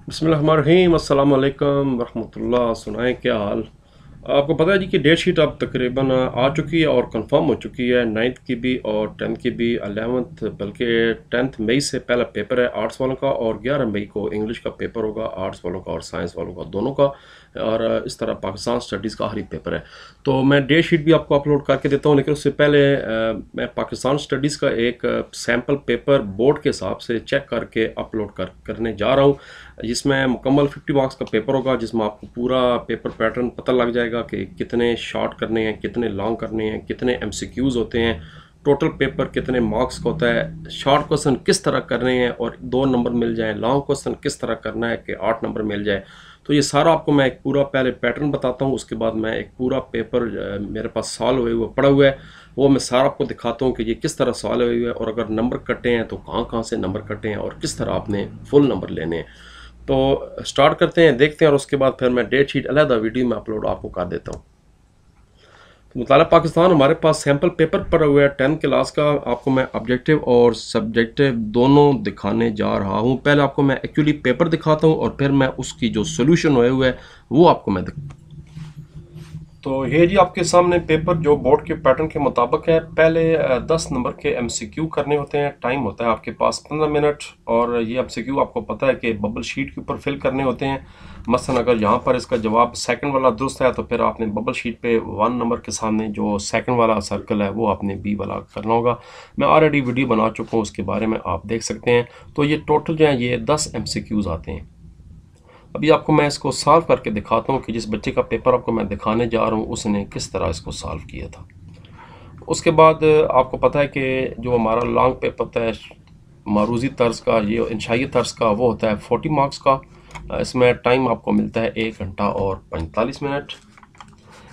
बिस्मिल्लाहिर्रहमानिर्रहीम अस्सलाम वालेकुम रहमतुल्लाह। सुनाएं क्या हाल। आपको पता है जी कि डेट शीट अब तकरीबन आ चुकी है और कंफर्म हो चुकी है। 9th की भी और 10th की भी, 11th बल्कि 10th मई से पहला पेपर है आर्ट्स वालों का, और 11 मई को इंग्लिश का पेपर होगा आर्ट्स वालों का और साइंस वालों का, दोनों का। और इस तरह पाकिस्तान स्टडीज़ का आखिरी पेपर है। तो मैं डेट शीट भी आपको अपलोड करके देता हूँ, लेकिन उससे पहले मैं पाकिस्तान स्टडीज़ का एक सैम्पल पेपर बोर्ड के हिसाब से चेक करके अपलोड करने जा रहा हूँ, जिसमें मुकम्मल 50 मार्क्स का पेपर होगा, जिसमें आपको पूरा पेपर पैटर्न पता लग जाएगा कि कितने शॉर्ट करने हैं, कितने लॉन्ग करने हैं, कितने एमसीक्यूज़ होते हैं, टोटल पेपर कितने मार्क्स का होता है, शॉर्ट क्वेश्चन किस तरह करने हैं और 2 नंबर मिल जाए, लॉन्ग क्वेश्चन किस तरह करना है कि 8 नंबर मिल जाए। तो ये सारा आपको मैं एक पूरा पहले पैटर्न बताता हूँ, उसके बाद मैं एक पूरा पेपर मेरे पास सॉल्व हुए हुए पड़ा हुआ है, वो मैं सारा आपको दिखाता हूँ कि ये किस तरह सॉल्व हुए हुए है, और अगर नंबर कटे हैं तो कहाँ कहाँ से नंबर कटे हैं और किस तरह आपने फुल नंबर लेने हैं। तो स्टार्ट करते हैं, देखते हैं, और उसके बाद फिर मैं डेट शीट अलहदा वीडियो में अपलोड आपको कर देता हूँ। तो मुताला पाकिस्तान हमारे पास सैम्पल पेपर पड़ा हुआ है 10th क्लास का। आपको मैं ऑब्जेक्टिव और सब्जेक्टिव दोनों दिखाने जा रहा हूँ। पहले आपको मैं एक्चुअली पेपर दिखाता हूँ और फिर मैं उसकी जो सोल्यूशन हुए हुए है वो आपको मैं तो ये जी आपके सामने पेपर जो बोर्ड के पैटर्न के मुताबिक है। पहले 10 नंबर के एमसीक्यू करने होते हैं। टाइम होता है आपके पास 15 मिनट, और ये एमसीक्यू आपको पता है कि बबल शीट के ऊपर फिल करने होते हैं। मसलन अगर यहाँ पर इसका जवाब सेकंड वाला दुरुस्त है तो फिर आपने बबल शीट पे 1 नंबर के सामने जो सेकंड वाला सर्कल है वो आपने बी वाला करना होगा। मैं ऑलरेडी वीडियो बना चुका हूँ, उसके बारे में आप देख सकते हैं। तो ये टोटल जो है ये 10 एमसीक्यूज आते हैं। अभी आपको मैं इसको सॉल्व करके दिखाता हूँ कि जिस बच्चे का पेपर आपको मैं दिखाने जा रहा हूँ उसने किस तरह इसको सॉल्व किया था। उसके बाद आपको पता है कि जो हमारा लॉन्ग पेपर होता है मारूजी तर्ज का, ये इंशाई तर्ज का, वो होता है 40 मार्क्स का। इसमें टाइम आपको मिलता है 1 घंटा और 45 मिनट।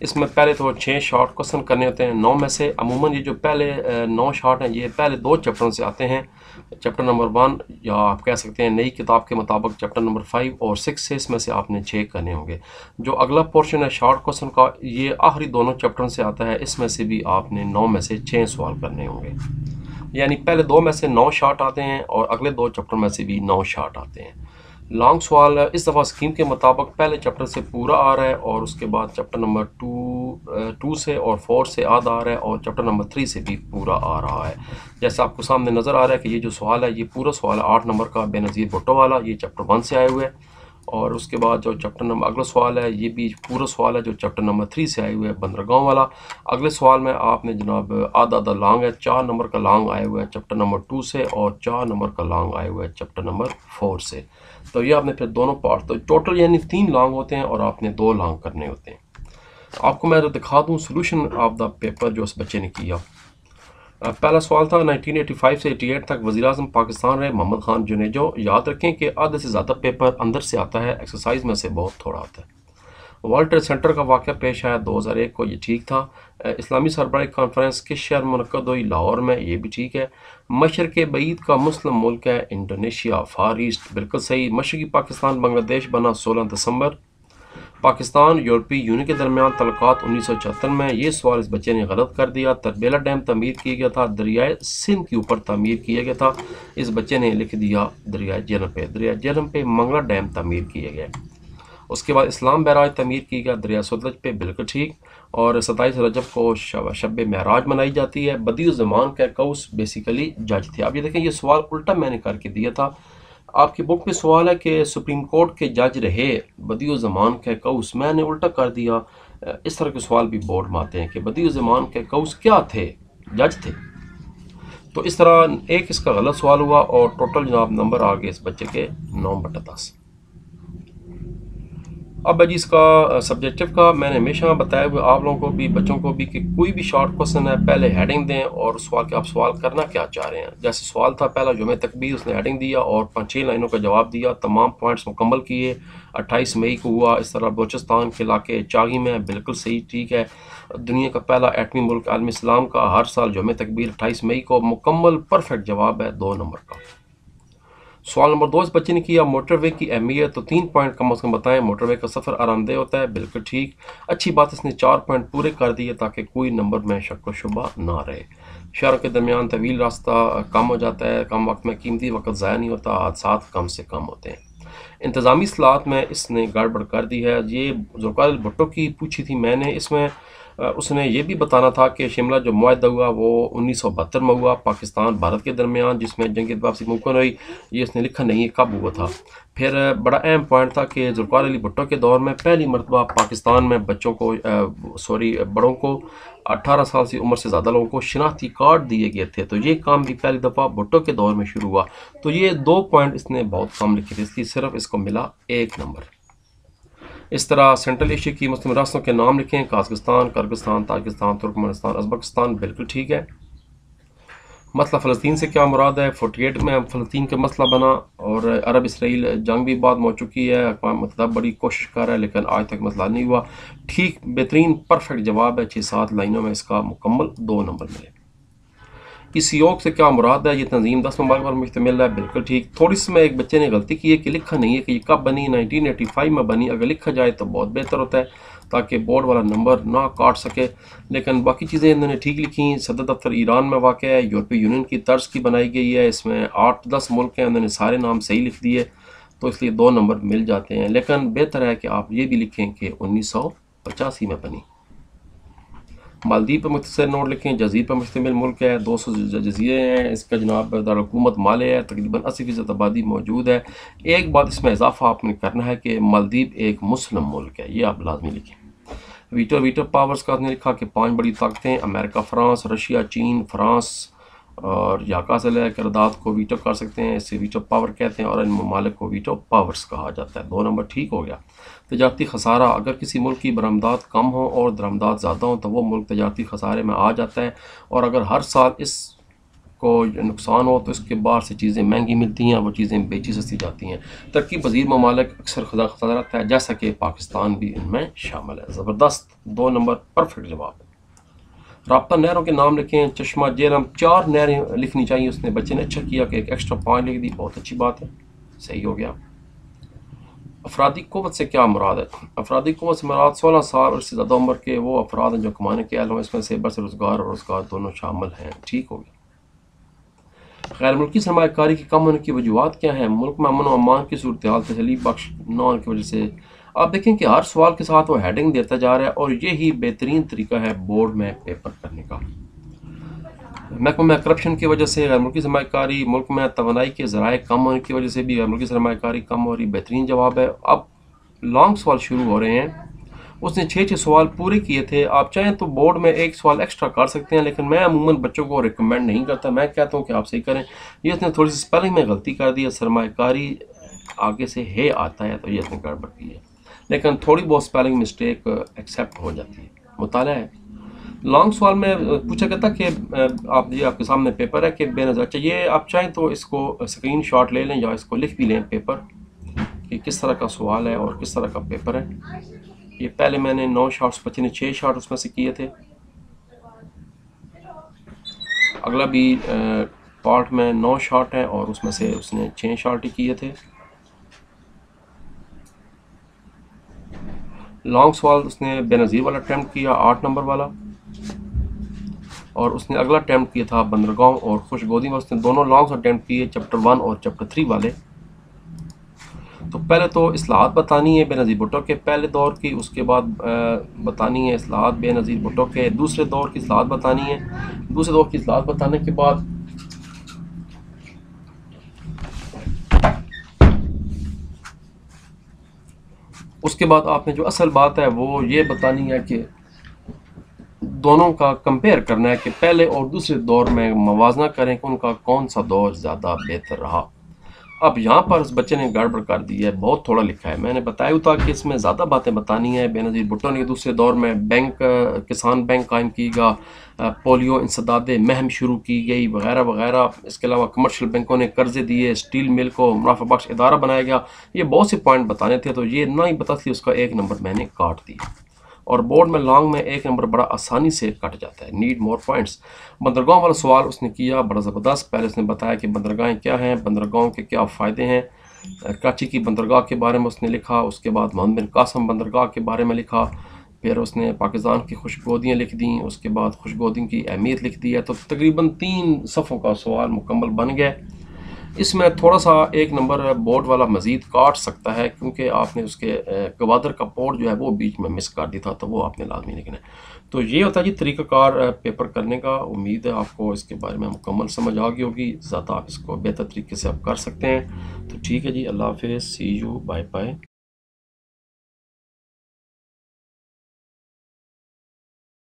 इसमें पहले तो 6 शॉर्ट क्वेश्चन करने होते हैं 9 में से। अमूमन ये जो पहले 9 शॉर्ट हैं ये पहले 2 चैप्टरों से आते हैं। चैप्टर नंबर 1, या आप कह सकते हैं नई किताब के मुताबिक चैप्टर नंबर 5 और 6 से इसमें से आपने 6 करने होंगे। जो अगला पोर्शन है शॉर्ट क्वेश्चन का, ये आखिरी दोनों चैप्टरों से आता है। इसमें से भी आपने 9 में से 6 सवाल करने होंगे। यानी पहले 2 में से 9 शॉर्ट आते हैं और अगले 2 चैप्टर में से भी 9 शॉर्ट आते हैं। लॉन्ग सवाल इस दफ़ा स्कीम के मुताबिक पहले चैप्टर से पूरा आ रहा है, और उसके बाद चैप्टर नंबर 2 से और 4 से आधा आ रहा है, और चैप्टर नंबर 3 से भी पूरा आ रहा है। जैसे आपको सामने नज़र आ रहा है कि ये जो सवाल है ये पूरा सवाल है 8 नंबर का, बेनज़ीर भुट्टो वाला, ये चैप्टर 1 से आए हुए हैं। और उसके बाद जो चैप्टर नंबर अगला सवाल है ये भी पूरा सवाल है जो चैप्टर नंबर 3 से आए हुए हैं, बंदरगांव वाला। अगले सवाल में आपने जनाब आधा आधा लॉन्ग है, 4 नंबर का लॉन्ग आए हुए हैं चैप्टर नंबर 2 से, और 4 नंबर का लॉन्ग आए हुए हैं चैप्टर नंबर 4 से। तो ये आपने फिर दोनों पार्ट, तो टोटल यानी 3 लॉन्ग होते हैं और आपने 2 लॉन्ग करने होते हैं। आपको मैं दिखा दूँ सोल्यूशन ऑफ द पेपर जो उस बच्चे ने किया। पहला सवाल था 1985 से 88 तक वज़ीर आज़म पाकिस्तान रहे मोहम्मद खान जुनेजो। याद रखें कि आधे से ज़्यादा पेपर अंदर से आता है, एक्सरसाइज में से बहुत थोड़ा आता है। वर्ल्ड ट्रेड सेंटर का वाक़या पेश आया 2001 को, ये ठीक था। इस्लामी सरबराही कॉन्फ्रेंस किस शहर में मुनक़्क़द हुई? लाहौर में, ये भी ठीक है। मशरक़ बईद का मुस्लिम मुल्क है इंडोनेशिया, फार ईस्ट, बिल्कुल सही। मशरक़ी पाकिस्तान बांग्लादेश बना 16 दिसंबर। पाकिस्तान यूरोपीय यूनियन के दरमियान तल्लुकात 1974 में, ये सवाल इस बच्चे ने गलत कर दिया। तरबेला डैम तमीर किया गया था, दरियाए सिंध के ऊपर तमीर किया गया था। इस बच्चे ने लिख दिया दरियाए जेहलम पे। दरिया जेहलम पे मंगला डैम तमीर किया गया। उसके बाद इस्लाम बैराज तमीर की गया दरिया सतलज पे, बिल्कुल ठीक। और 27 रजब को शब महराज मनाई जाती है। बदियुज़ ज़मान का कौस बेसिकली जज थे। आप ये देखें, ये सवाल उल्टा मैंने करके दिया था। आपकी बुक में सवाल है कि सुप्रीम कोर्ट के जज रहे बदियुज़ ज़मान का कौस, मैंने उल्टा कर दिया। इस तरह के सवाल भी बोर्ड में आते हैं कि बदियुज़ ज़मान के कौस क्या थे? जज थे। तो इस तरह एक इसका गलत सवाल हुआ, और टोटल जनाब नंबर आ गए इस बच्चे के 9/10। अब है जी इसका सब्जेक्टिव का, मैंने हमेशा बताया हुआ आप लोगों को भी, बच्चों को भी, कि कोई भी शॉर्ट क्वेश्चन है पहले हेडिंग दें और सवाल के आप सवाल करना क्या चाह रहे हैं। जैसे सवाल था पहला जुमे तकबीर, उसने हेडिंग दिया और 5-6 लाइनों का जवाब दिया, तमाम पॉइंट्स मुकम्मल किए। 28 मई को हुआ। इस तरह बलोचिस्तान के इलाके चागी में, बिल्कुल सही, ठीक है। दुनिया का पहला एटमी मुल्क आलम इस्लाम का, हर साल जुमे तकबीर 28 मई को, मुकम्मल परफेक्ट जवाब है 2 नंबर का। सवाल नंबर 2 इस बच्चे ने किया मोटरवे की अहमियत, तो 3 पॉइंट कम अज़ कम बताएं। मोटरवे का सफ़र आरामदेह होता है, बिल्कुल ठीक। अच्छी बात, इसने 4 पॉइंट पूरे कर दिए ताकि कोई नंबर में शक व शुबा ना रहे। शहरों के दरमियान तवील रास्ता कम हो जाता है, कम वक्त में कीमती वक्त ज़ाया नहीं होता, हादसात कम से कम होते हैं। इंतज़ामी इस्लाहत में इसने गड़बड़ कर दी है। ये ज़ुल्फ़िकार भुट्टो की पूछी थी मैंने, इसमें उसने ये भी बताना था कि शिमला जो मुआहदा हुआ वो 1972 में हुआ पाकिस्तान भारत के दरमियान, जिसमें जंग वापसी मुमकिन हुई। ये उसने लिखा नहीं है कब हुआ था। फिर बड़ा अहम पॉइंट था कि ज़ुल्फ़िकार अली भुट्टो के दौर में पहली मरतबा पाकिस्तान में बच्चों को बड़ों को 18 साल से उम्र से ज़्यादा लोगों को शनाख्ती कार्ड दिए गए थे। तो ये काम भी पहली दफ़ा भुट्टो के दौर में शुरू हुआ। तो ये 2 पॉइंट इसने बहुत कम लिखे थे, इसलिए सिर्फ इसको मिला 1 नंबर। इस तरह सेंट्रल एशिया की मुस्लिम रियासतों के नाम लिखें, काज़ाकिस्तान, किर्गिस्तान, ताजिकिस्तान, तुर्कमेनिस्तान, उज़्बेकिस्तान, बिल्कुल ठीक है। मसला फ़लस्तीन से क्या मुराद है? 48 में फ़लस्तीन का मसला बना और अरब इसराइल जंग भी बाद में हो चुकी है। अक़वाम मुत्तहिदा बड़ी कोशिश कर रहा है लेकिन आज तक मसला नहीं हुआ। ठीक बेहतरीन परफेक्ट जवाब है, 6-7 लाइनों में इसका मुकम्मल 2 नंबर मिले। इस योग से क्या मुराद है? ये तंजीम 10 ममालिक पर मुश्तमिल है, बिल्कुल ठीक। थोड़ी सी में एक बच्चे ने गलती की है कि लिखा नहीं है कि ये कब बनी, 1985 में बनी। अगर लिखा जाए तो बहुत बेहतर होता है ताकि बोर्ड वाला नंबर ना काट सके, लेकिन बाकी चीज़ें इन्होंने ठीक लिखी। सदर दफ्तर ईरान में वाक़ है, यूरोपीय यूनियन की तर्ज की बनाई गई है। इसमें 8-10 मुल्क हैं, उन्होंने सारे नाम सही लिख दिए तो इसलिए 2 नंबर मिल जाते हैं। लेकिन बेहतर है कि आप ये भी लिखें कि 1985 में बनी। मालदीव पर मुख्तसर नोट लिखें, जजीर पर मुश्तमिल मुल्क है, 200 जजीरे हैं। इसका जनाब दारुलहुकूमत माले है, तकरीबन 80% आबादी मौजूद है। एक बात इसमें इजाफा आपने करना है कि मालदीव एक मुस्लिम मुल्क है, ये आप लाजमी लिखें। वीटो पावर्स का आपने लिखा कि 5 बड़ी ताकतें अमेरिका, फ्रांस, रशिया, चीन, फ्रांस और याकासल है किरदाद को वीटो कर सकते हैं, इसे वीटो पावर कहते हैं और इन ममालिक को वीटो पावर्स कहा जाता है। 2 नंबर ठीक हो गया। तजारती खसारा, अगर किसी मुल्क की बरामदात कम हो और दरामदात ज़्यादा हो तो वो मुल्क तजारती खसारे में आ जाता है, और अगर हर साल इसको नुकसान हो तो इसके बाहर से चीज़ें महंगी मिलती हैं, वो चीज़ें बेची सस्ती जाती हैं। तरक्की पजीर ममालिक अक्सर खसारा रहता है, जैसा कि पाकिस्तान भी इनमें शामिल है। ज़बरदस्त, 2 नंबर परफेक्ट जवाब। राब्ता नहरों के नाम लिखें, चश्मा, जेहलम, 4 नहरें लिखनी चाहिए। उसने बच्चे ने अच्छा किया कि एक एक्स्ट्रा पॉइंट लिख दी, बहुत अच्छी बात है, सही हो गया। अफरादी क़ुव्वत से क्या मुराद है? अफरादी क़ुव्वत से मुराद 16 साल और इससे ज़्यादा उम्र के वो अफराद हैं जो कमाने के अहल हों। इसमें से बस रोज़गार और रोज़गार दोनों शामिल हैं, ठीक हो गया। गैर मुल्की सरमायाकारी की कम होने की वजूहत क्या हैं? मुल्क में अमन व अमान की सूरत हाल तसल्ली बख्श न होने की वजह से। आप देखें कि हर सवाल के साथ वो हेडिंग देता जा रहा है और यही बेहतरीन तरीका है बोर्ड में पेपर करने का। महकमे में करप्शन की वजह से, गैर मुल्की सरमायाकारी, मुल्क में तवानाई के ज़राए कम होने की वजह से भी गैर मुल्की सरमायाकारी कम हो रही। बेहतरीन जवाब है। अब लॉन्ग सवाल शुरू हो रहे हैं। उसने 6 सवाल पूरे किए थे। आप चाहें तो बोर्ड में 1 सवाल एक्स्ट्रा कर सकते हैं, लेकिन मैं अमूमन बच्चों को रिकमेंड नहीं करता। मैं कहता हूँ कि आप सही करें। ये उसने थोड़ी सी स्पेलिंग में गलती कर दी है, सरमायाकारी आगे से है आता है तो ये उसने गड़बड़ की है, लेकिन थोड़ी बहुत स्पेलिंग मिस्टेक एक्सेप्ट हो जाती है, मुताला है। लॉन्ग सवाल में पूछा गया था कि आप ये आपके सामने पेपर है कि बेनज़र चाहिए। आप चाहें तो इसको स्क्रीन शॉट ले लें या इसको लिख भी लें पेपर कि किस तरह का सवाल है और किस तरह का पेपर है। ये पहले मैंने 9 शॉट्स, बच्चे ने 6 शॉट उसमें से किए थे। अगला भी पार्ट में 9 शॉट है और उसमें से उसने 6 शॉट ही किए थे। लॉन्ग सवाल उसने बेनज़ीर वाला अटैम्प्ट किया, 8 नंबर वाला, और उसने अगला अटैम्प्ट किया था बंदरगांव और खुशगोदी में। उसने दोनों लॉन्ग्स अटैम्प्ट किए, चैप्टर 1 और चैप्टर 3 वाले। तो पहले तो इस्लाहात बतानी है बेनज़ीर भुट्टो के पहले दौर की, उसके बाद बतानी है इस्लाहात बेनज़ीर भुट्टो के दूसरे दौर की इस्लाहात बतानी है। दूसरे दौर की इस्लाहात बताने के बाद उसके बाद आपने जो असल बात है वो ये बतानी है कि दोनों का कंपेयर करना है कि पहले और दूसरे दौर में मवाजना करें कि उनका कौन सा दौर ज़्यादा बेहतर रहा। अब यहाँ पर उस बच्चे ने गड़बड़ कर दी है, बहुत थोड़ा लिखा है। मैंने बताया था कि इसमें ज़्यादा बातें बतानी है। बेनज़ीर भुट्टो ने दूसरे दौर में बैंक, किसान बैंक कायम कीगा, पोलियो इंसदादे महम शुरू की गई वगैरह वगैरह। इसके अलावा कमर्शियल बैंकों ने कर्जे दिए, स्टील मिल को मुनाफा बख्श इदारा बनाया गया। ये बहुत से पॉइंट बताने थे तो ये ना ही बता थी, उसका 1 नंबर मैंने काट दिया। और बोर्ड में लॉन्ग में 1 नंबर बड़ा आसानी से कट जाता है। Need more points. बंदरगाह वाला सवाल उसने किया बड़ा ज़बरदस्त। पहले उसने बताया कि बंदरगाहें क्या हैं, बंदरगाहों के क्या फ़ायदे हैं। कराची की बंदरगाह के बारे में उसने लिखा। उसके बाद मोहम्मद बिन कासिम बंदरगाह के बारे में लिखा। फिर उसने पाकिस्तान की खुशगोदियाँ लिख दी। उसके बाद खुशगोदी की अहमियत लिख दी है। तो तकरीबन 3 सफ़ों का सवाल मुकम्मल बन गया। इसमें थोड़ा सा एक नंबर बोर्ड वाला मज़ीद काट सकता है, क्योंकि आपने उसके गवादर का पोर्ट जो है वो बीच में मिस कर दिया था, तो वो आपने लाजमी लिखना है। तो ये होता है जी तरीक़ाकार पेपर करने का। उम्मीद है आपको इसके बारे में मुकम्मल समझ आ गई होगी, ज़्यादा आप इसको बेहतर तरीके से आप कर सकते हैं। तो ठीक है जी, अल्लाह हाफ़िज़, सी यू, बाय बाय।